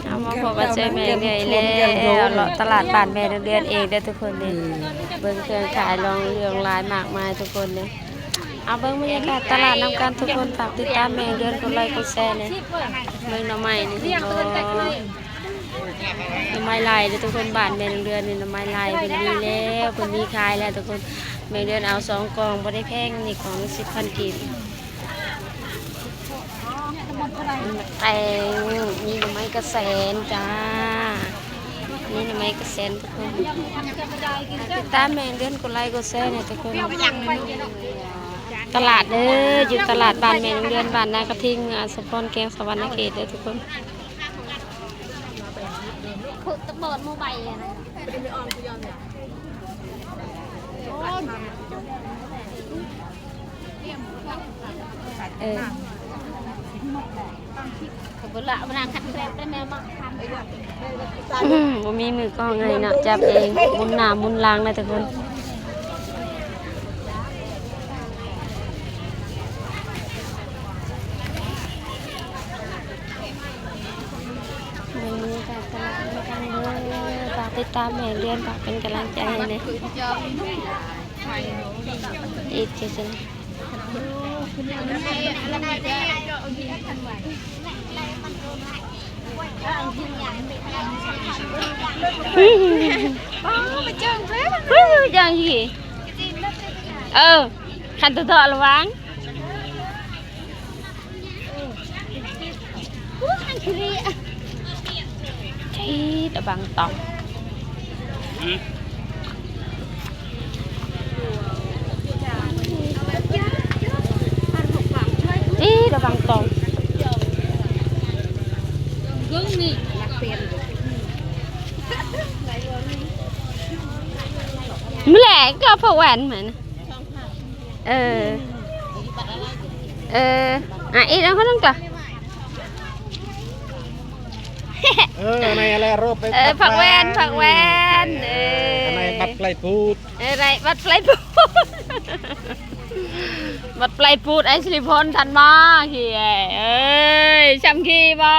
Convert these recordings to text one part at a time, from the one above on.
เอามาพบมาเจอแม่เดือนแล้วเลาะตลาดบ้านแม่เดือนเองเด้อทุกคนนี่เบิ่งเครื่องขายรองเรืองลายมากมายทุกคนนี่เอาเบิ่งบรรยากาศตลาดนำกันทุกคนฝากติดตามแม่เดือนกดไลค์กดแชร์นี่เบิ่งหน่อไม้นี่โอ้หน่อไม้ลายเด้อทุกคนบ้านแม่เดือนนี่หน่อไม้ลายเพิ่นมีแล้วเพิ่นมีขายแล้วทุกคนแม่เดือนเอา2กล่องบ่ได้แพงนี่ของ10,000กีบแตงนี่หน่อไม้กระแสนจ้านี่หน่อไม้กระแสนทุกคนติดตามแม่เดือนกดไลค์กดแชร์เนี่ยทุกคนตลาดเด้ออยู่ตลาดบ้านแม่เดือนบ้านนากระทิงสปอนแกงสวรรค์เขตเด้อทุกคนขุดตะเบิดโมบายเลยนะเวลาเวลาขัดแคลได้แม่มาทำบ่มีมือกล้องไงเนาะจับเองมุนหน้ามุนหลังนะทุกคนวันนี้ก็ตลาดในการเมืองฝากติดตามแม่เดือนฝากเป็นกำลังใจให้นะอีกเช่นจังยี่ขันตัวต่อระวังที่ตะบังตองที่ตะบังตองเมื่อไหร่ก็พอแหวนเหมือนอีกแล้วเขาต้องต่อในอะไรรบไปผักแวนในบัดไฟพูดอะไรบัดไฟพูดบัดไฟพูดไอ้สิริพลทันมาขี้ช่ำขี้บ่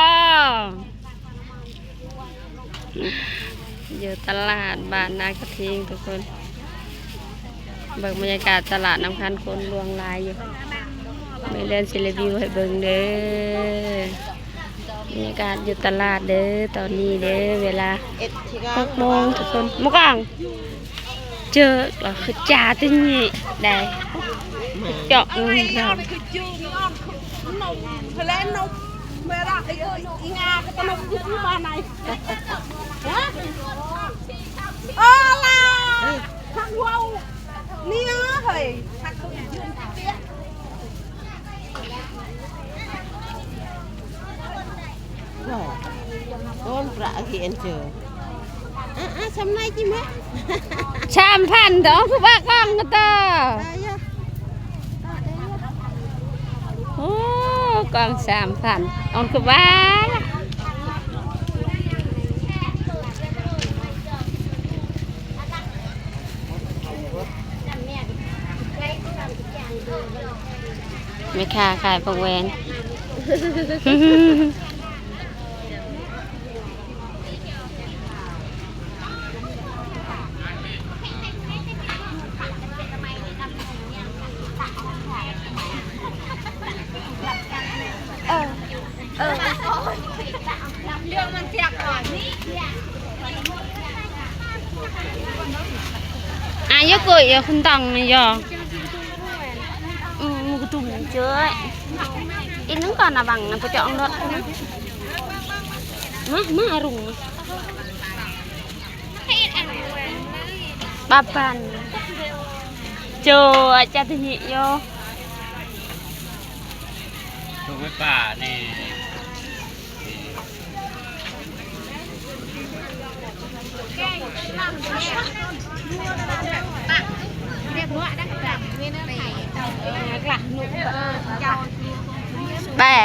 อยู่ตลาดบ้านนากระทิงทุกคนเบิ่งบรรยากาศตลาดน้ำคันคนลวงลายอยู่ไม่เล่นซีรีวิวให้เบิ่งเด้อบรรยากาศอยู่ตลาดเด้อตอนนี้เด้อเวลา6 โมงทุกคนมุกังเจอหรอคือจ่าที่นี่ได้เจาะเราเมื่อไรอีงาก็ต้องยืนมาไหนล่ะทักว้าวนี่เฮ้ยทักยืนเตี้ยก้นประเขียนเจอสำนักจิไหม3,000ดอกคือบ้ากล้องกันต่อโอ้กล้อง3,000onคือบ้าไม่ค่าขายผักแวนเรื่องมันเสียก่อนนี่ยกกุยคุณตังนี่ย่อมึงก็ตุ่มเจ้ยอินนึงก่อนนะบังนะไปเจาะรถมารุ่งบาปันโจจะถึงยี่โยถูกไหมป่านี่เรียกว่าได้กลับเวียนไทยกลับหนุ่มแปะ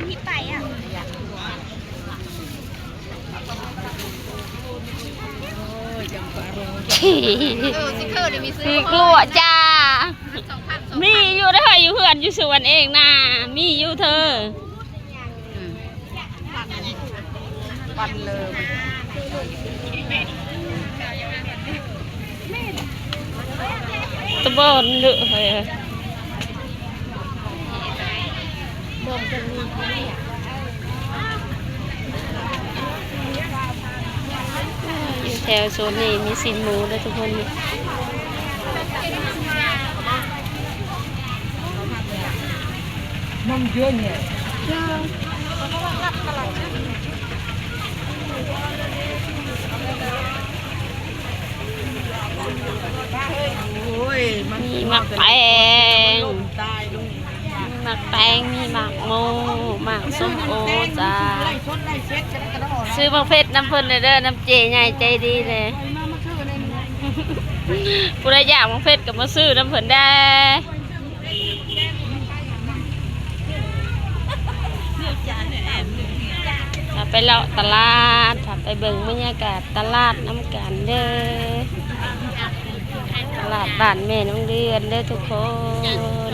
ที่ไปอ่ะ มีกลัวจ้ามีอยู่ได้อยู่เพื่อนอยู่สวนเองนะมีอยู่เธอ ปันเลย ตะบนเลือเลยอยู่แถวโซนนี้มีสินหมูด้วยทุกคนนี่มันเยอะเนี่ยมีหมักแตงมีหมักแตงมีหมักโมหมักส้มโอจ้าซื้อมาเพชรน้ำเพิ่นเด้อน้ำเจใหญ่ใจดีเลยผู้ใดอยากมาเพชรก็มาซื้อน้ำเพิ่นได้ถ้าไปเลาะตลาดถ้าไปเบิ่งบรรยากาศตลาดน้ำกันเด้อตลาดบ้านแม่น้องเดือนเด้อทุกคน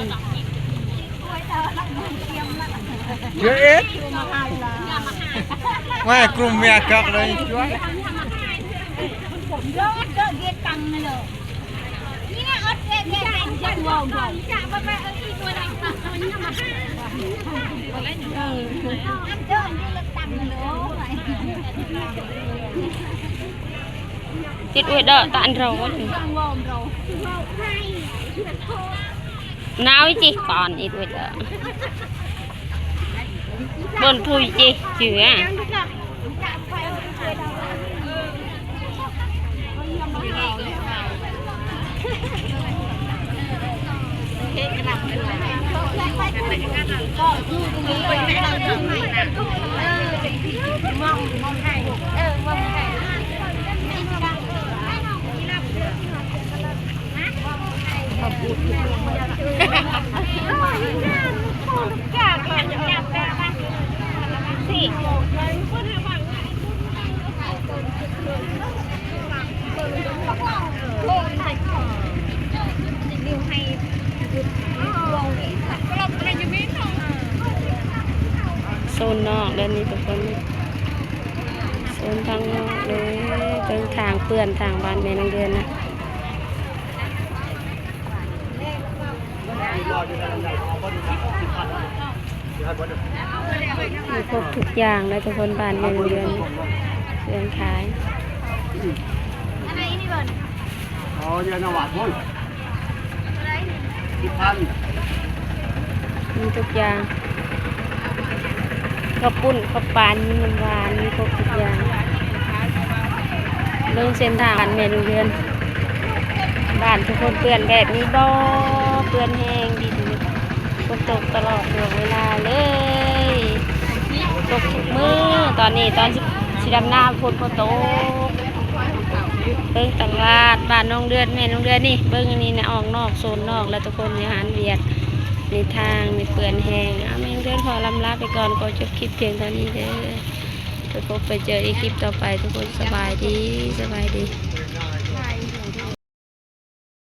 เยอะเอ็ดไม่กลุ่มเมียกักเลยช่วย ติดไว้เด้อตาอันเราหนาวจีก่อนอีกไว้เด้อบนพุยจีเจือโซนนอกเดินนี่ทุกคนโซนทางนอกเลยเป็นทางเปื่อนทางบ้านแม่นางเดือนนะมีครบทุกอย่างเลยทุกคนบ้านแม่นางเดือนเรือนขายอ๋อเดี๋ยวนวัดพุ่นมีทุกอย่างข้าวปุ้นข้าวปานมีน้ำหวานมีครบทุกอย่างเรื่องเส้นทางบ้านแม่นางเดือนบ้านทุกคนเปื่อนแบบนี้บ่เปื่อนแห้งดินฝนตกตลอดช่วงเวลาเลยตกทุกมื้อตอนนี้ตอนสิดำน้ำฝนก็ตกเบิ่งตลาดบ้านน้องเดือนแม่น้องเดือนนี่เบิ่งอันนี้นะออกนอกโซนนอกแล้วทุกคนอาหารเวียดในทางในเปื่อนแห้งแม่น้องเดือนขอลำลาไปก่อนก็จบคลิปเพียงเท่านี้เด้อไปพบไปเจออีกคลิปต่อไปทุกคนสบายดี